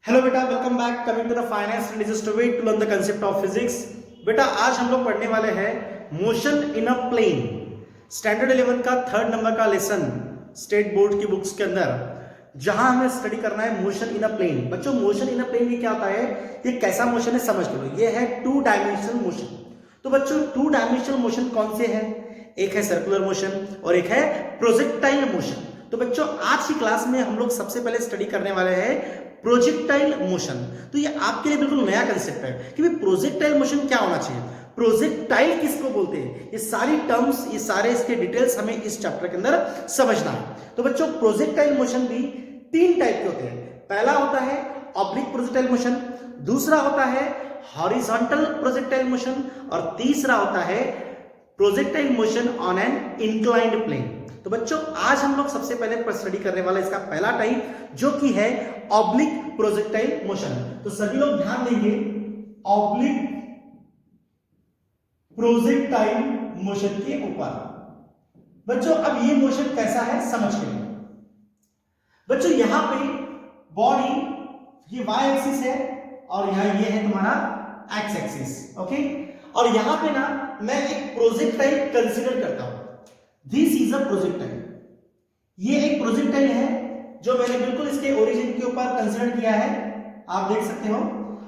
Hello बेटा, welcome back. Coming to the finance digest way to learn the concept of physics. बेटा आज हम लोग पढ़ने वाले हैं motion in a plane, standard 11 का 3rd नंबर का लेसन स्टेट बोर्ड की बुक्स के अंदर, जहां हमें स्टडी करना है मोशन इन अ प्लेन। बच्चों मोशन इन अ प्लेन ये क्या होता है, ये कैसा मोशन है समझ लो। ये है 2 डायमेंशनल मोशन। तो बच्चों 2 डायमेंशनल मोशन कौन से हैं? एक है सर्कुलर मोशन और एक है प्रोजेक्टाइल मोशन। तो बच्चों आज की क्लास में हम लोग सबसे पहले स्टडी करने वाले हैं प्रोजेक्टाइल मोशन। तो ये आपके लिए बिल्कुल नया कंसेप्ट है कि भाई प्रोजेक्टाइल मोशन क्या होना चाहिए, प्रोजेक्टाइल किसको बोलते हैं, ये सारी टर्म्स, ये सारे इसके डिटेल्स हमें इस चैप्टर के अंदर समझना है। तो बच्चों प्रोजेक्टाइल मोशन भी 3 टाइप के होते हैं। पहला होता है ऑब्लिक प्रोजेक्टाइल मोशन, दूसरा होता है हॉरिजॉन्टल प्रोजेक्टाइल मोशन और तीसरा होता है projectile motion on an inclined plane. तो बच्चों आज हम लोग सबसे पहले स्टडी करने वाला इसका पहला टाइप जो कि है ऑब्लिक प्रोजेक्टाइल मोशन। तो सभी लोग ध्यान देंगे, ऑब्लिक प्रोजेक्टाइल मोशन के ऊपर। बच्चों अब ये मोशन कैसा है समझ के लिए। बच्चों यहां पे बॉडी ये y एक्सिस है और यहां ये है तुम्हारा x एक्सिस, ओके। और यहां पे ना मैं एक प्रोजेक्टाइल कंसीडर करता हूं। This is a projectile. ये एक प्रोजेक्टाइल है जो मैंने बिल्कुल इसके ओरिजिन के ऊपर कंसीडर किया है, आप देख सकते हो।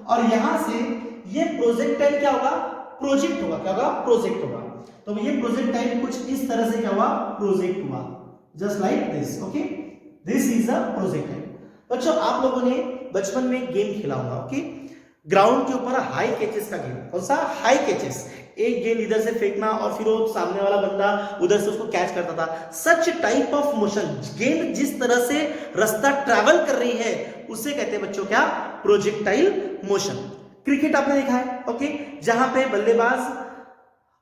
और यहां से ये प्रोजेक्टाइल क्या होगा, प्रोजेक्ट होगा। क्या होगा, प्रोजेक्ट होगा। तो ये प्रोजेक्टाइल कुछ इस तरह से क्या हुआ, प्रोजेक्ट हुआ, just like this, okay. This is a projectile. बच्चों आप लोगों ने बचपन में गेम खेला होगा, ओके। ग्राउंड के ऊपर हाई कैचेस का गेम। कौन सा, हाई कैचेस। एक गेंद इधर से फेंकना और फिर वो सामने वाला बंदा उधर से उसको कैच करता था। सच टाइप ऑफ मोशन, गेंद जिस तरह से रास्ता ट्रैवल कर रही है उसे कहते हैं बच्चों क्या, प्रोजेक्टाइल मोशन। क्रिकेट आपने देखा है, ओके, जहां पे बल्लेबाज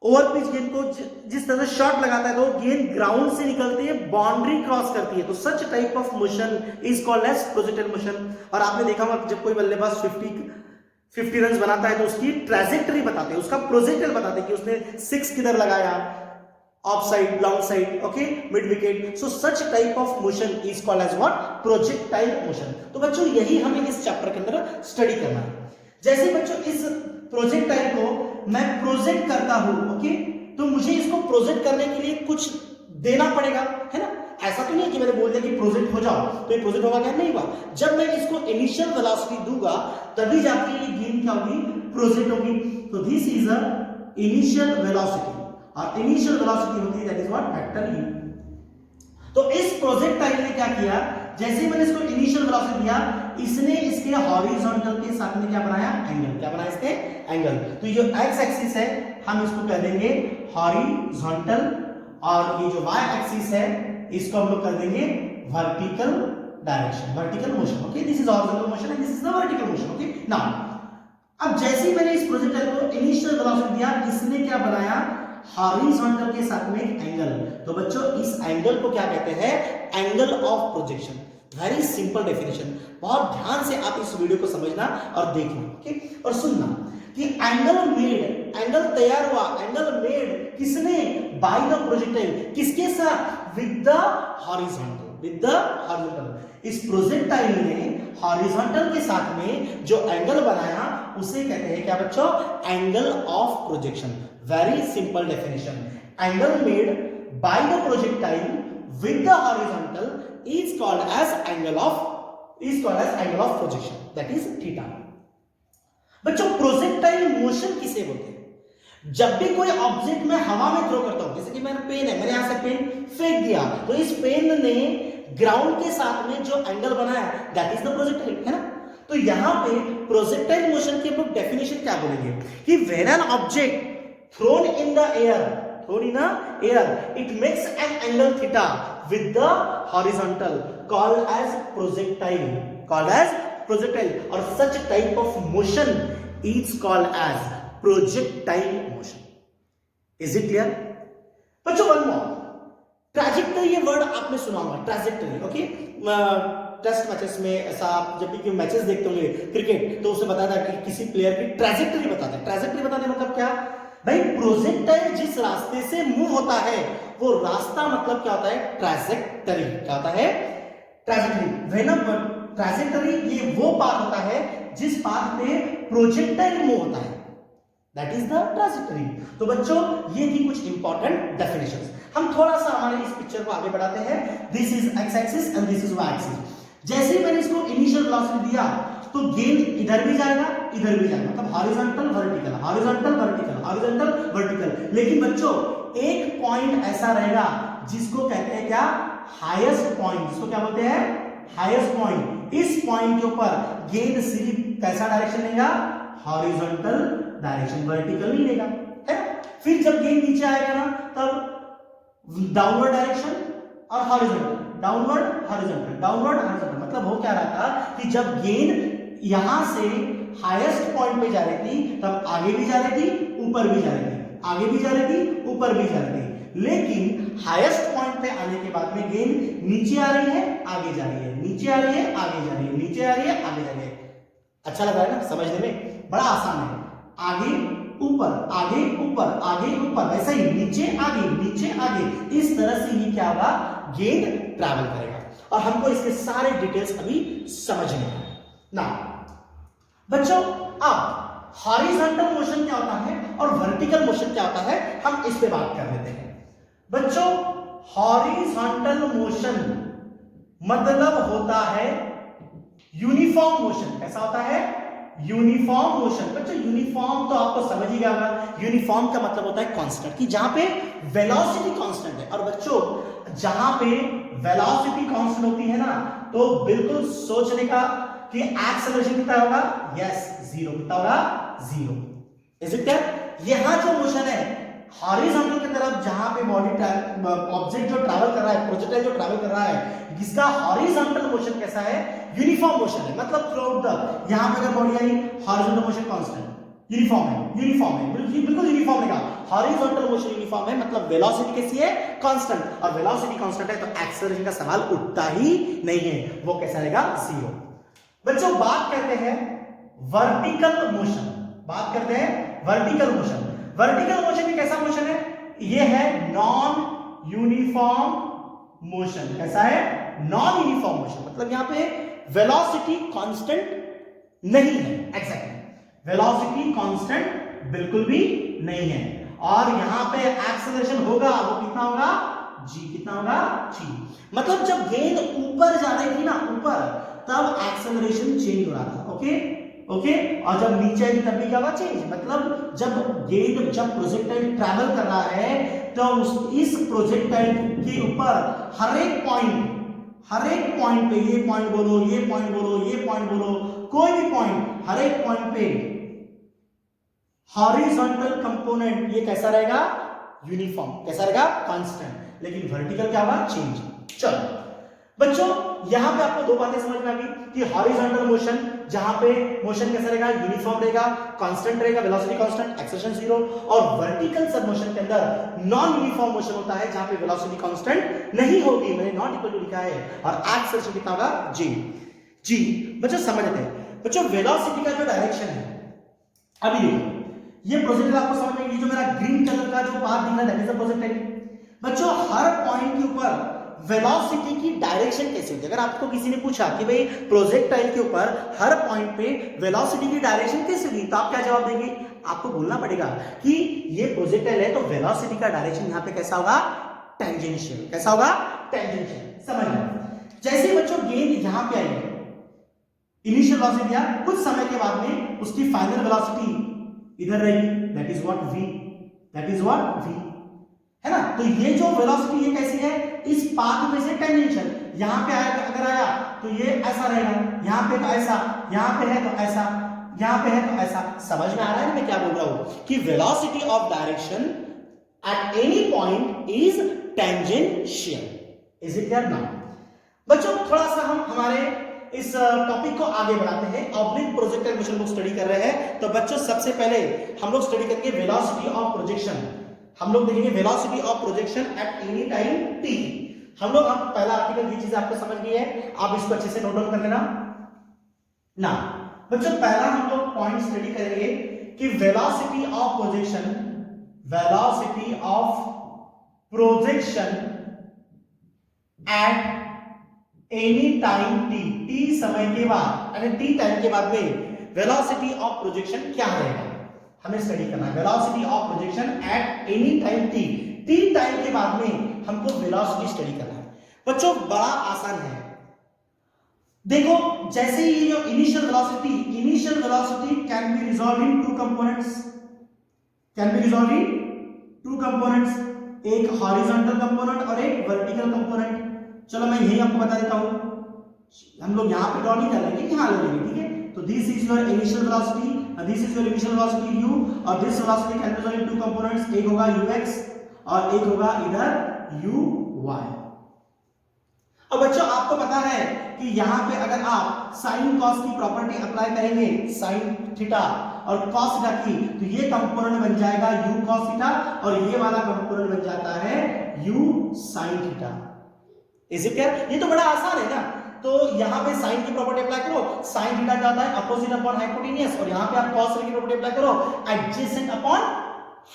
ओवर पिच गेंद को जिस तरह से शॉट लगाता है तो गेंद ग्राउंड से निकलती है, बाउंड्री क्रॉस करती है। तो such type of motion is called as projectile motion. और आपने देखा होगा जब कोई बल्लेबाज 50 रन बनाता है तो उसकी ट्रैजेक्टरी बताते हैं, उसका प्रोजेक्टाइल बताते हैं कि उसने 6 किधर लगाया, off side, long side, okay, mid wicket. So such type of motion is called as what, projectile motion. तो बच्चों यही हमें इस चैप्टर के अंदर स्टडी करना है। जैसे बच्चों इस प्रोजेक्टाइल को मैं प्रोजेक्ट करता हूं, ओके, तो मुझे इसको प्रोजेक्ट करने के लिए कुछ देना पड़ेगा, है ना। ऐसा तो नहीं कि मैंने बोल दिया कि प्रोजेक्ट हो जाओ तो ये प्रोजेक्ट होगा, क्या नहीं हुआ। जब मैं इसको इनिशियल वेलोसिटी दूंगा तभी जाके ये गेंद क्या होगी, प्रोजेक्ट होगी। तो this is a initial velocity, और इनिशियल वेलोसिटी होती है that is what, vector u। तो इस प्रोजेक्टाइल ने क्या किया, जैसे ही मैंने इसको इनिशियल वेलोसिटी दिया, इसने इसके हॉरिजॉन्टल के साथ में क्या बनाया, एंगल। क्या बनाया इसके, एंगल। तो ये x एक्सिस है, हम इसको कह देंगे हॉरिजॉन्टल, और ये जो y एक्सिस है इसको हम लोग कर देंगे vertical direction, vertical motion, okay. This is horizontal motion and this is the vertical motion, okay. Now अब जैसे ही मैंने इस प्रोजेक्टाइल को इनिशियल वेलोसिटी दिया, इसने क्या बनाया, हॉरिजॉन्टल के साथ में एक एंगल। तो बच्चों इस एंगल को क्या कहते हैं, angle of projection. Very simple definition, बहुत ध्यान से आप इस वीडियो को समझना और देखना, ओके, और सुनना कि एंगल मेड, एंगल तैयार हुआ, एंगल मेड किसने, बाय द प्रोजेक्टाइल। किसके साथ, with the horizontal, with the horizontal. इस प्रोजेक्टाइल ने हॉरिजॉन्टल के साथ में जो एंगल बनाया उसे कहते हैं क्या बच्चों, angle of projection. Very simple definition, angle made by the projectile with the horizontal is called as angle of projection, that is theta। बच्चों प्रोजेक्टाइल मोशन किसे बोलते हैं, जब भी कोई ऑब्जेक्ट मैं हवा में थ्रो करता हूं, जैसे कि मेरा पेन है, मैंने यहां से पेन फेंक दिया, तो इस पेन ने ग्राउंड के साथ में जो एंगल बनाया दैट इज द प्रोजेक्टाइल, है ना। तो यहां पे प्रोजेक्टाइल मोशन की हम लोग डेफिनेशन क्या बोलेंगे कि when an object thrown in the air, it makes an angle theta with the horizontal called as projectile, or such type of motion is called as projectile motion। is it clear बच्चों? one more, trajectory, ये word आपने सुना होगा, trajectory, okay. Test matches में ऐसा आप जब भी मैचेस देखते होंगे क्रिकेट, तो उसे बताता है कि किसी प्लेयर की ट्रैजेक्टरी बताता है। ट्रैजेक्टरी बताने मतलब क्या भाई, प्रोजेक्टाइल जिस रास्ते से मूव होता है वो रास्ता मतलब क्या होता है, ट्रैजेक्टरी। क्या होता है, ट्रैजेक्टरी। ट्रैजेक्टरी ये वो पाथ होता है जिस पाथ पे प्रोजेक्टाइल मूव होता है, दैट इज द ट्रैजेक्टरी। तो बच्चों ये थी कुछ इंपॉर्टेंट डेफिनेशंस। हम थोड़ा सा हमारे इस पिक्चर को आगे बढ़ाते हैं। This is X axis and this is Y axis. जैसे ही मैंने इसको इनिशियल वेलोसिटी दिया तो गेंद इधर भी जाएगा इधर भी जाएगा, मतलब horizontal vertical horizontal vertical horizontal vertical. लेकिन बच्चों एक पॉइंट ऐसा रहेगा जिसको कहते हैं क्या, हाईएस्ट पॉइंट। इसको क्या बोलते हैं, हाईएस्ट पॉइंट। इस पॉइंट के ऊपर गेंद सिर्फ कैसा डायरेक्शन लेगा, हॉरिजॉन्टल डायरेक्शन, वर्टिकल नहीं लेगा, है। फिर जब गेंद नीचे आएगा ना तब डाउनवर्ड डायरेक्शन और horizontal, downward horizontal, downward horizontal. मतलब हो क्या रहा था कि जब गेंद यहां से हाईएस्ट पॉइंट पे जा रही थी तब आगे भी जा रही थी ऊपर भी जा रही थी, आगे भी जा रही थी ऊपर भी जा रही थी। लेकिन हाईएस्ट पॉइंट पे आने के बाद में गेंद नीचे आ रही है आगे जा रही है, नीचे आ रही है आगे जा रही है, नीचे आ रही है आगे जा रही है। अच्छा लग रहा है ना, समझने में बड़ा आसान है। आगे ऊपर आगे ऊपर आगे ऊपर, वैसा ही नीचे आगे, इस तरह से ये क्या होगा, गेंद ट्रैवल करेगा। और हमको इसके सारे डिटेल्स अभी समझने हैं ना। बच्चों अब हॉरिजॉन्टल मोशन क्या होता है और वर्टिकल मोशन क्या होता है, हम इस पे बात कर लेते हैं। बच्चों हॉरिजॉन्टल मोशन मतलब होता है यूनिफॉर्म मोशन। कैसा होता है, यूनिफॉर्म मोशन। बच्चों यूनिफॉर्म तो आपको समझ ही गया होगा, यूनिफॉर्म का मतलब होता है कांस्टेंट, कि जहां पे वेलोसिटी कांस्टेंट है। और बच्चों जहां पे वेलोसिटी कांस्टेंट होती है ना तो बिल्कुल सोचने का कि एक्सेलरेशन कितना होगा, यस जीरो, कितना होगा, जीरो। Is it clear? यहां जो मोशन है हॉरिजॉन्टल की तरफ, जहां पे बॉडी ऑब्जेक्ट जो ट्रैवल कर रहा है, प्रोजेक्टाइल जो ट्रैवल कर रहा है, इसका हॉरिजॉन्टल मोशन कैसा है, यूनिफॉर्म मोशन है। मतलब थ्रू द, यहां पे अगर बॉडी आई, हॉरिजॉन्टल मोशन कांस्टेंट, यूनिफॉर्म है, यूनिफॉर्म है, बिल्कुल यूनिफॉर्म रहेगा। हॉरिजॉन्टल मोशन यूनिफॉर्म है, मतलब वेलोसिटी कैसी है, कांस्टेंट। और वेलोसिटी कांस्टेंट है तो एक्सेलरेशन का सवाल उठता ही नहीं है, वो कैसा रहेगा, जीरो। बच्चों बात करते हैं वर्टिकल मोशन, बात करते हैं वर्टिकल मोशन। वर्टिकल मोशन में कैसा मोशन है, ये है नॉन यूनिफॉर्म मोशन। कैसा है, नॉन यूनिफॉर्म मोशन। मतलब यहां पे वेलोसिटी कांस्टेंट नहीं है, एग्जैक्टली वेलोसिटी कांस्टेंट बिल्कुल भी नहीं है। और यहां पे एक्सेलरेशन होगा, वो कितना होगा, जी, कितना होगा, जी। मतलब जब गेंद ऊपर जा रही थी ना, ऊपर, तब एक्सेलरेशन चेंज हो रहा था, ओके ओके। और जब नीचे आई तब भी क्या हुआ, चेंज। मतलब जब गेंद, जब प्रोजेक्टाइल ट्रैवल कर रहा है तो इस प्रोजेक्टाइल के ऊपर हर एक पॉइंट पे, ये पॉइंट बोलो, ये पॉइंट बोलो, ये पॉइंट बोलो, कोई भी पॉइंट, हर एक पॉइंट पे हॉरिजॉन्टल कंपोनेंट ये कैसा रहेगा, यूनिफॉर्म, कैसा रहेगा, कांस्टेंट। लेकिन वर्टिकल क्या हुआ, चेंज। चलो बच्चों यहां पे आपको दो बातें समझ में आ गई कि हॉरिजॉन्टल मोशन, जहां पे मोशन कैसा रहेगा, यूनिफॉर्म रहेगा, कांस्टेंट रहेगा, वेलोसिटी कांस्टेंट, एक्सेलरेशन जीरो। और वर्टिकल सब मोशन के अंदर नॉन यूनिफॉर्म मोशन होता है, जहां पे वेलोसिटी कांस्टेंट नहीं होगी, मैंने नॉट इक्वल टू लिखा है, और एक्सेलरेशन कितना होगा, जी। जी बच्चों समझते हैं। बच्चों वेलोसिटी का जो डायरेक्शन है, अभी देखो ये प्रोजेक्टाइल आपको समझ में, ये जो मेरा ग्रीन कलर का जो पाथ दिख रहा है दैट इज द प्रोजेक्टाइल। बच्चों हर पॉइंट के ऊपर वेलोसिटी की डायरेक्शन कैसे होती है। अगर आपको किसी ने पूछा कि भाई प्रोजेक्टाइल के ऊपर हर पॉइंट पे वेलोसिटी की डायरेक्शन कैसे होगी, तो आप क्या जवाब देंगे, आपको बोलना पड़ेगा कि ये प्रोजेक्टाइल है तो वेलोसिटी का डायरेक्शन यहां पे कैसा होगा, टेंजेंशियल। कैसा होगा, टेंजेंशियल। समझ लो जैसे बच्चों गेंद यहां पे आई, इनिशियल वेलोसिटी दिया, कुछ समय के बाद में उसकी फाइनल वेलोसिटी इधर रहेगी, that is what v, that is what v, है ना। तो ये जो वेलोसिटी ये कैसी है, इस पाथ में से टेंजेंशियल, यहां पे आया, अगर आया तो ये ऐसा रहेगा, यहां पे तो ऐसा, यहां पे है तो ऐसा, यहां पे है तो ऐसा। समझ में आ रहा है मैं क्या बोल रहा हूं, कि velocity of direction at any point is tangential. Is it clear now? बच्चों थोड़ा सा हम हमारे इस टॉपिक को आगे बढ़ाते हैं। ऑब्लिक प्रोजेक्टाइल मोशन लोग स्टडी कर रहे हैं, तो बच्चों सबसे पहले हम लोग स्टडी करेंगे वेलोसिटी ऑफ प्रोजेक्शन। हम लोग देखेंगे velocity of projection at any time t। हम पहला आर्टिकल, ये चीज आपको समझ गई है, आप इसको अच्छे से नोट डाउन कर लेना ना। बच्चों पहला हम लोग पॉइंट स्टडी करेंगे कि velocity of projection, velocity of projection at any time T, T समय के बाद यानी टी टाइम के बाद में वेलोसिटी ऑफ प्रोजेक्शन क्या रहेगा, हमें स्टडी करना है। Velocity of projection at any time T, T time के बाद में हमको वेलोसिटी स्टडी करना है। बच्चों बड़ा आसान है, देखो जैसे ही जो initial velocity can be resolve in two components, एक हॉरिजॉन्टल कंपोनेंट और एक वर्टिकल कंपोनेंट। चलो मैं यही आपको बता देता हूं, हम लोग यहां पे ड्रॉ नहीं कर लेंगे, यहां ले लेंगे, ठीक है। तो this is your initial velocity, this is your initial velocity u, और this velocity can be resolve in two components, एक होगा ux और एक होगा इधर uy। अब बच्चों आपको पता है कि यहां पे अगर आप साइन कॉस की प्रॉपर्टी अप्लाई करेंगे, साइन थीटा और कॉस थीटा की, तो ये कंपोनेंट बन जाएगा u cos थीटा और ये वाला कंपोनेंट बन जाता है u sin theta. Is it clear? ये तो बड़ा आसान है ना। तो यहां पे साइन की प्रॉपर्टी अप्लाई करो, साइन थीटा क्या होता है अपोजिट अपॉन हाइपोटेन्यूज, और यहां पे आप कॉस की प्रॉपर्टी अप्लाई करो एडजेसेंट अपॉन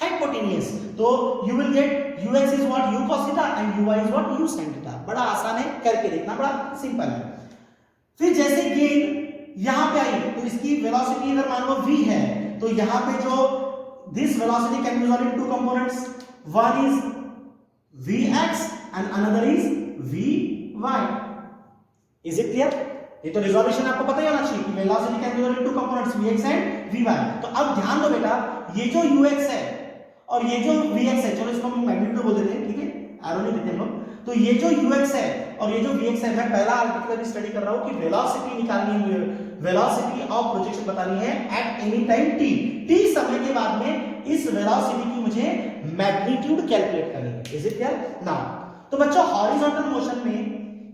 हाइपोटेन्यूज। तो you will get ux is what u cos theta and uy is what u sin theta। बड़ा आसान है, करके देखना, बड़ा सिंपल है। फिर जैसे गेन यहां पे आई तो इसकी वेलोसिटी अगर मान लो v है, तो यहां पे जो this velocity can be resolved in two components, one is vx and another is vy। is it clear? ये तो रिजोल्यूशन आपको पता ही होना चाहिए कि velocity can be resolved in two components vx and vy। तो अब ध्यान दो बेटा, ये जो ux है और ये जो vx है, चलो इसको हम मैग्नीट्यूड बोल देते हैं, ठीक है, एरो नहीं देते हम लोग। तो ये जो ux है और ये जो vx है, मैं पहला आर्टिकल भी स्टडी कर रहा हूं कि वेलोसिटी निकालनी है, वेलोसिटी ऑफ प्रोजेक्शन बतानी है at any time t, t समय के बाद में इस वेलोसिटी की मुझे मैग्नीट्यूड कैलकुलेट करनी है। Is it clear? नाउ तो बच्चों हॉरिजॉन्टल मोशन में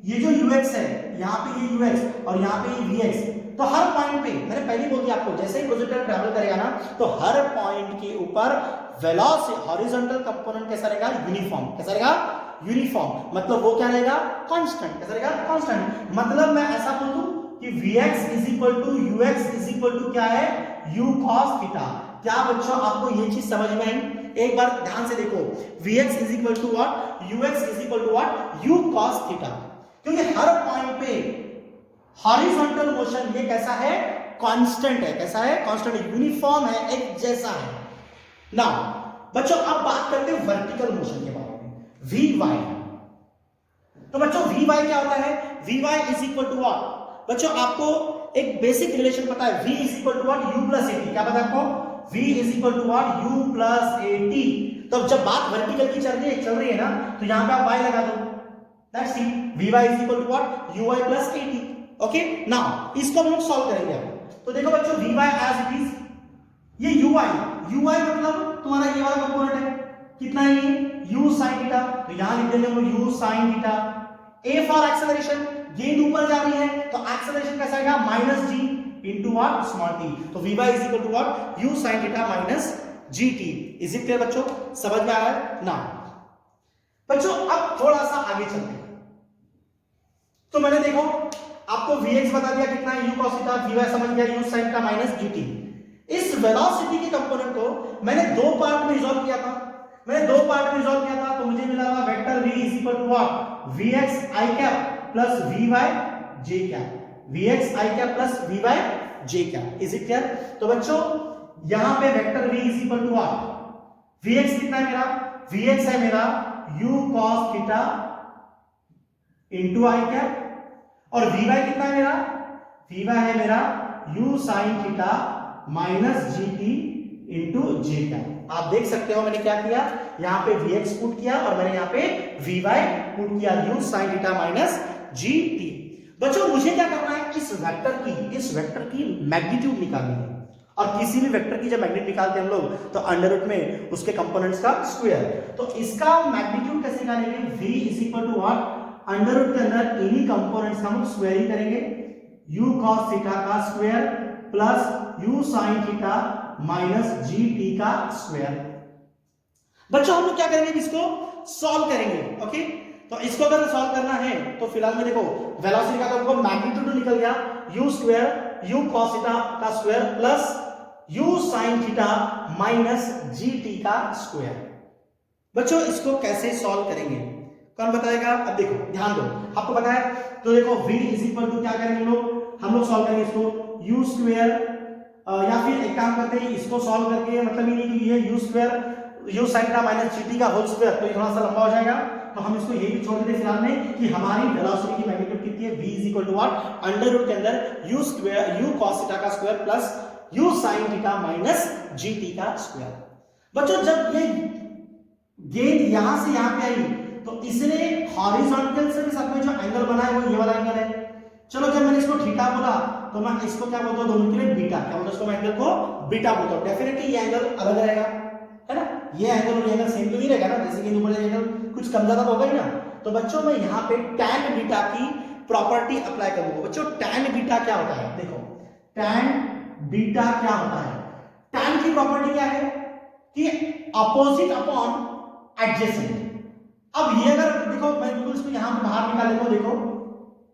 ये जो ux है, यहाँ पे ये ux और यहाँ पे ये vx, तो हर पॉइंट पे मैंने पहले बोल दिया आपको, जैसे ही प्रोजेक्टर ट्रैवल करेगा ना, तो हर पॉइंट के ऊपर वेलोसिटी हॉरिजॉन्टल कंपोनेंट कैसा रहेगा, यूनिफॉर्म। कैसा रहेगा? यूनिफॉर्म। मतलब वो क्या रहेगा? कांस्टेंट। कैसा रहेगा? कांस्टेंट। मतलब मैं ऐसा बोल दूं कि vx is equal to ux is equal to क्या है, u cos थीटा। क्या बच्चों आपको ये चीज समझ में आई? एक बार ध्यान से देखो, vx is equal to what, ux is equal to what, u cos theta. क्योंकि हर पॉइंट पे हॉरिजॉन्टल मोशन ये कैसा है, कांस्टेंट है। कैसा है? कांस्टेंट, यूनिफॉर्म है, एक जैसा है। नाउ बच्चों अब बात करते हैं वर्टिकल मोशन के बारे में, vy। तो बच्चों vy क्या होता है? vy is equal to what? बच्चों आपको एक बेसिक रिलेशन पता है, v is equal to what, u plus at। क्या पता है आपको? v is equal to what, u plus at। तो जब बात वर्टिकल की चल रही है ना, तो यहां पे आप y लगा दो, that's it. vy is equal to what, uy plus at। Okay, now इसको हम लोग सॉल्व करेंगे अब। तो देखो बच्चों vy एज इट इज, ये uy मतलब तुम्हारा ये वाला कंपोनेंट है, कितना है ये, u sin थीटा। तो यहां लिख देंगे हम लोग u sin theta. a for acceleration, गेंद ऊपर जा रही है तो एक्सेलरेशन कैसा आएगा, minus g into what, small t। तो vy is equal to what, u sin theta minus gt। Is it clear बच्चों? समझ में आ रहा है ना? बच्चों अब थोड़ा सा आगे चलते हैं। तो मैंने देखो आपको vx बता दिया कितना है, u cos थीटा, vy समझ गया u sin theta minus gt। इस वेलोसिटी के कंपोनेंट को मैंने दो पार्ट में रिजॉल्व किया था, तो मुझे मिला था vector v is equal to what, vx i cap plus vy j cap, vx i cap plus vy j cap. Is it clear? तो बच्चों यहां पे vector v is equal to what, vx कितना है मेरा, vx है मेरा u cos theta into i cap, और vy कितना है मेरा, vy है मेरा u sin theta minus gt into j cap. आप देख सकते हो मैंने क्या किया, यहां पे vx पुट किया और मैंने यहां पे vy पुट किया, u sin theta minus gt। बच्चों मुझे क्या करना है, इस वेक्टर की मैग्नीट्यूड निकालनी है। और किसी भी वेक्टर की जब मैग्नीट्यूड निकालते हैं हम लोग, तो अंडर रूट में उसके कंपोनेंट्स का स्क्वायर। तो इसका मैग्नीट्यूड कैसे निकालेंगे, v is equal to what, under root के अंदर इन्हीं कंपोनेंट्स का हम स्क्वायर ही करेंगे, u cos थीटा का square plus u sin theta minus gt का स्क्वायर। बच्चों हम लोग क्या करेंगे, इसको सॉल्व करेंगे। ओके, तो इसको अगर सॉल्व करना है तो फिलहाल में देखो वेलोसिटी का तो मैग्नीट्यूड निकल गया, u square u cos theta का square plus u sin theta minus gt का स्क्वायर। बच्चों इसको कैसे सॉल्व करेंगे, कौन बताएगा? अब देखो ध्यान दो, आपको पता है तो देखो v इज इक्वल टू क्या करेंगे हम लोग सॉल्व करेंगे इसको u स्क्वायर, या फिर एक काम करते हैं इसको सॉल्व करके मतलब ही नहीं कि ये u स्क्वायर u sin का माइनस gt का होल स्क्वायर, तो ये थोड़ा सा लंबा हो जाएगा, तो हम इसको ये भी छोड़ देते फिलहाल में कि हमारी वेलोसिटी की मैग्नीट्यूड कितनी है, v is equal to what, under root के अंदर u square u cos theta का square plus u sin theta minus gt का स्क्वायर। बच्चों जब ये गेंद यहां से यहां पे आई तो इसने हॉरिजॉन्टल से भी साथ में जो एंगल बना है वो ये वाला एंगल है। चलो जब मैंने इसको थीटा बोला तो मैं इसको क्या बोलता हूं दोनों के लिए बीटा, क्या बोलता हूं इसको, मैं एंगल को बीटा बोलता हूं। डेफिनेटली ये एंगल अलग रहेगा, है ना, ये एंगल और ये एंगल सेम तो नहीं रहेगा ना, जैसे कि ऊपर एंगल कुछ कम ज्यादा होगा ही ना। तो बच्चों मैं यहाँ पे tan बीटा की प्रॉपर्टी अप्लाई करूंगा। बच्चों tan बीटा क्या होता है, देखो tan बीटा क्या होता है, tan की प्रॉपर्टी क्या है कि अपोजिट अपॉन एडजेसेंट। अब ये अगर देखो मैं बिल्कुल इसको यहां पे बाहर निकाल लेता हूं, देखो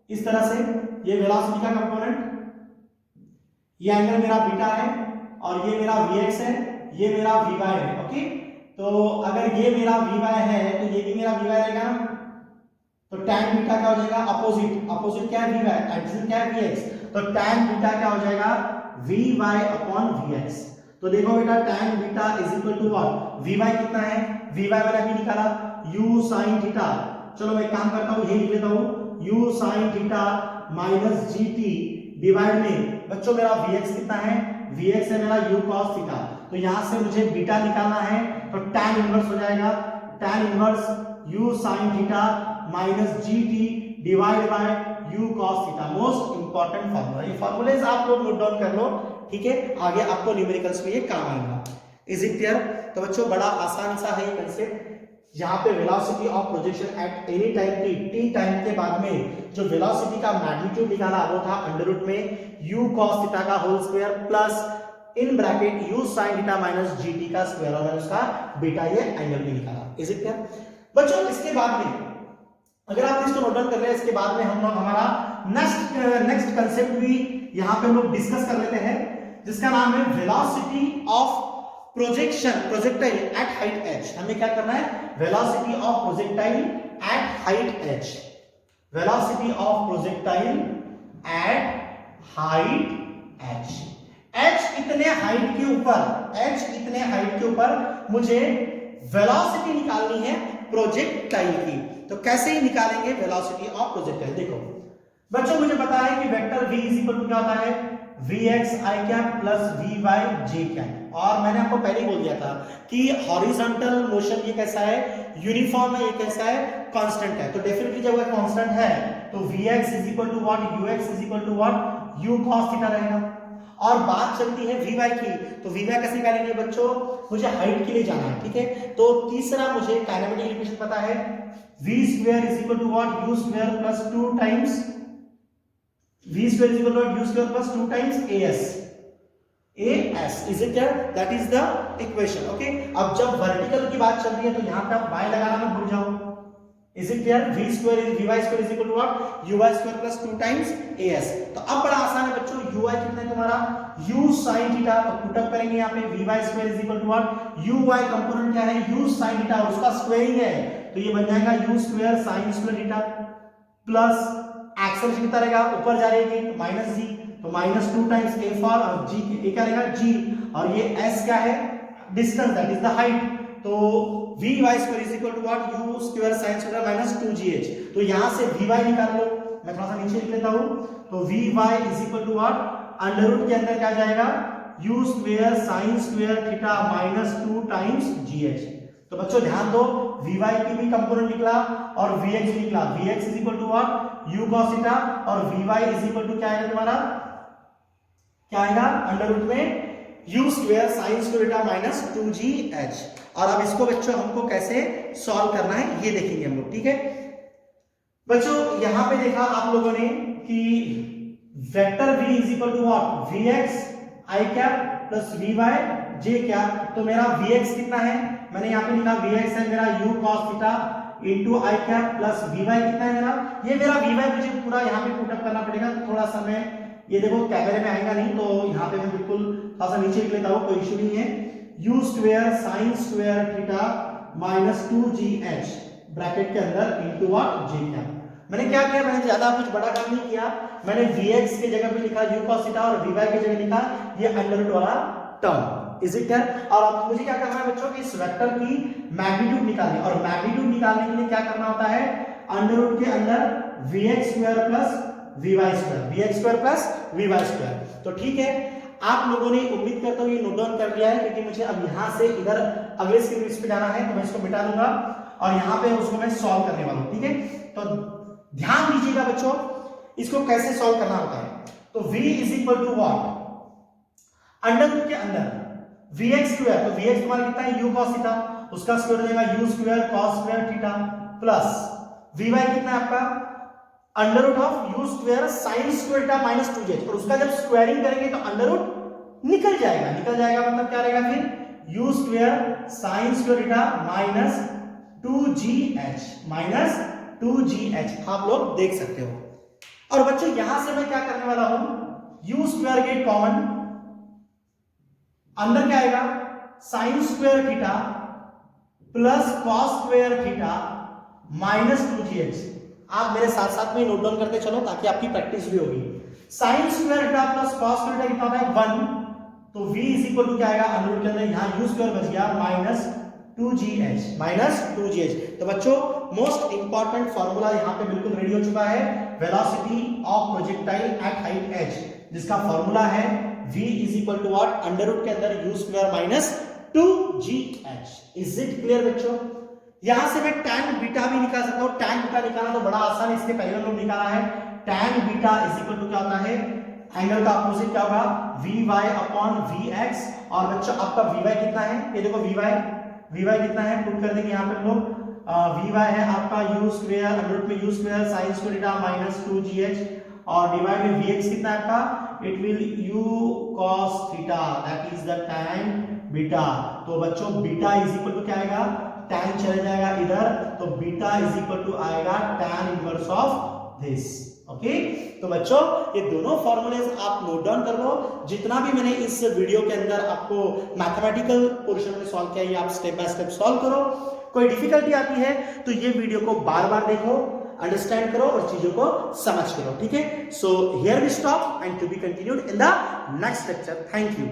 इस तरह से, ये वेलोसिटी का कंपोनेंट, ये एंगल मेरा बीटा है और ये मेरा vx है, ये मेरा vy है। ओके, तो अगर ये मेरा vy है तो ये भी मेरा vy रहेगा ना, तो tan बीटा क्या हो जाएगा, अपोजिट, अपोजिट क्या है vy, एडजेसेंट क्या है vx, तो tan बीटा क्या हो जाएगा vy अपॉन vx। तो देखो बेटा tan beta is equal to what, vy कितना है, vy मैंने अभी निकाला u sin थीटा, चलो मैं काम करता हूं, ये लिख लेता हूं u sin theta minus gt divide में, बच्चों मेरा vx कितना है, vx है मेरा u cos थीटा, तो यहां से मुझे बीटा निकालना है तो tan इनवर्स हो जाएगा, tan inverse u sin theta minus gt divide by u cos theta. Most important formula, ये फार्मूलेज आप लोग नोट डाउन कर लो, ठीक है, आगे आपको न्यूमेरिकल्स में ये काम आएगा। Is it clear? तो बच्चों बड़ा आसान सा है ये कंसेप्ट। यहाँ पे velocity of projection at any time t time के बाद में जो वेलोसिटी का मैग्नीट्यूड निकाला वो था अंडर रूट में u cos थीटा का whole square plus in bracket u sin theta minus gt का स्क्वायर, और उसका बीटा ये एंगल भी निकाला। Is it clear? बच्चों इसके बाद में अगर आप इसको नोट डाउन कर ले, इसके बाद में हम लोग हमारा नेक्स्ट कंसेप्ट भी यहाँ पे हम लोग डिस्कस कर लेते हैं, जिसका नाम है velocity of projectile at height h। हमें क्या करना है, velocity of projectile at height h, velocity of projectile at height h। h इतने हाइट के ऊपर मुझे वेलोसिटी निकालनी है प्रोजेक्टाइल की, तो कैसे ही निकालेंगे वेलोसिटी ऑफ प्रोजेक्टाइल? देखो बच्चों मुझे पता है कि vector v is equal to क्या होता है, vx i cap plus vy j cap, और मैंने आपको पहले ही बोल दिया था कि हॉरिजॉन्टल मोशन ये कैसा है, यूनिफॉर्म है, ये कैसा है, कांस्टेंट है। तो डेफिनेटली जब वो कांस्टेंट है तो vx is equal to what, ux is equal to what, u cos theta रहेगा। और बात चलती है vy की, तो vy कैसे निकालेंगे बच्चों, मुझे हाइट के लिए जाना है, ठीक है। तो तीसरा मुझे काइनेमेटिक इक्वेशन पता है, v square is equal to what, u square plus 2 times v square is equal to u square plus 2 times as is it clear? That is the equation. Okay, अब जब वर्टिकल की बात चल रही है तो यहाँ पे आप y लगाना मत भूल जाओ। Is it clear? vy square is equal to what, uy square plus 2 times as। तो अब बड़ा आसान है बच्चों, uy कितना है तुम्हारा, u sin थीटा, तो पुट अप करेंगे यहाँ पे vy square is equal to what, uy component क्या है, u sin थीटा, और उसका स्क्वायरिंग है तो ये बन जाएगा u square sin square theta plus acceleration कितना रहेगा, ऊपर जा रही है माइनस जी, तो माइनस 2 टाइम्स a फॉर, और g क्या रहेगा g, और ये s क्या है, distance, that is the height, तो vy square is equal to what, u square sin square minus 2gh। तो यहां से vy निकाल लो, मैं थोड़ा सा नीचे लिख लेता हूं, तो vy is equal to what, under root के अंदर क्या जाएगा, u square sin square theta minus 2 times gh। तो बच्चों ध्यान दो, vy की भी कंपोनेंट निकला और vx भी निकला, vx is equal to what, u cos theta, और vy इज इक्वल टू क्या आएगा तुम्हारा, क्या आएगा, अंडर रूट में u square sin square theta minus 2gh। और अब इसको बच्चों हमको कैसे सॉल्व करना है ये देखेंगे हम लोग, ठीक है। बच्चों यहां पे देखा आप लोगों ने कि vector v is equal to what, vx i cap plus vy j cap, तो मेरा vx कितना है, मैंने यहाँ पे लिखा vx है मेरा u cos theta into i cap plus vy कितना है मेरा, ये मेरा vy मुझे पूरा यहाँ पे पुट अप करना पड़ेगा, तो थोड़ा सा मैं ये देखो कैमरे में आएगा नहीं, तो यहाँ पे मैं बिल्कुल थोड़ा सा नीचे लिख लेता हूँ, कोई इशू नहीं है, u square sin square theta minus 2gh bracket के अंदर इनटू व्हाट जे कैप। मैंने क्या किया, मैंने ज्यादा कुछ बड़ा काम नहीं किया, मैंने Vx की जगह पे लिखा u cos थीटा और Vy की जगह लिखा ये अंडर रूट वाला टर्म। Is it clear? और अब मुझे क्या करना है बच्चों कि इस वेक्टर की मैग्नीट्यूड निकालनी, और मैग्नीट्यूड निकालने के लिए क्या करना होता है, अंडर रूट के अंदर vx square plus vy square, vx square plus vy square. तो ठीक है, आप लोगों ने उम्मीद करता हूं ये नोट डाउन कर लिया है, क्योंकि मुझे अब यहां से इधर अगले स्क्रीन पे जाना है, तो मैं इसको मिटा दूंगा और यहां पे उसको मैं सॉल्व करने वाला हूं। ठीक है, तो ध्यान दीजिएगा बच्चों, इसको कैसे सॉल्व करना होता है। तो v is equal to what, under root के अंदर vx स्क्वायर, तो vx तुम्हारा कितना है, u cos थीटा, उसका स्क्वायर हो जाएगा u square cos square theta, plus vy कितना है आपका, under root of u square sin square theta minus 2j, और उसका जब स्क्वायरिंग करेंगे तो अंडर रूट निकल जाएगा, मतलब क्या रहेगा फिर u square sin square theta minus 2gh आप लोग देख सकते हो। और बच्चों यहां से मैं क्या करने वाला हूं, u स्क्वायर गेट कॉमन, अंदर क्या आएगा, sin square theta plus cos square theta minus 2gh। आप मेरे साथ साथ में नोट डाउन करते चलो ताकि आपकी प्रैक्टिस भी होगी। sin square theta plus cos square theta कितना होता है 1, तो v इज इक्वल टू क्या आएगा, अंडर रूट के अंदर यहां u स्क्वायर बच गया माइनस 2gh। तो बच्चों मोस्ट इंपॉर्टेंट फार्मूला यहां पे बिल्कुल रेडी हो चुका है, velocity of projectile at height h, जिसका फार्मूला है v is equal to what, under root के अंदर u square minus 2gh। Is it clear बच्चों? यहां से मैं tan बीटा भी निकाल सकता हूं, tan बीटा निकालना तो बड़ा आसान है, इसके पहले लोग निकाला है। tan beta is equal to क्या होता है, एंगल का अपोजिट क्या होगा, vy अपॉन vx, और बच्चों आपका vy कितना है, ये देखो vy कितना है, पुट कर देंगे यहां पे हम लोग, vy है आपका u स्क्वायर अंडर रूट में u square sin square theta minus 2gh, और डिवाइड में vx कितना है आपका, it will u cos theta, that is the tan beta. तो बच्चों बीटा इज इक्वल टू क्या आएगा, tan चला जाएगा इधर, तो बीटा इज इक्वल टू आएगा tan inverse of this. Okay, तो बच्चों ये दोनों फॉर्मूलेस आप नोट डाउन कर लो, जितना भी मैंने इस वीडियो के अंदर आपको मैथमेटिकल पोर्शन में सॉल्व किया, ये आप स्टेप बाय स्टेप सॉल्व करो। कोई डिफिकल्टी आती है तो ये वीडियो को बार बार देखो, अंडरस्टैंड करो और चीजों को समझ करो। ठीक है, so here we stop and to be continued in the next lecture. Thank you.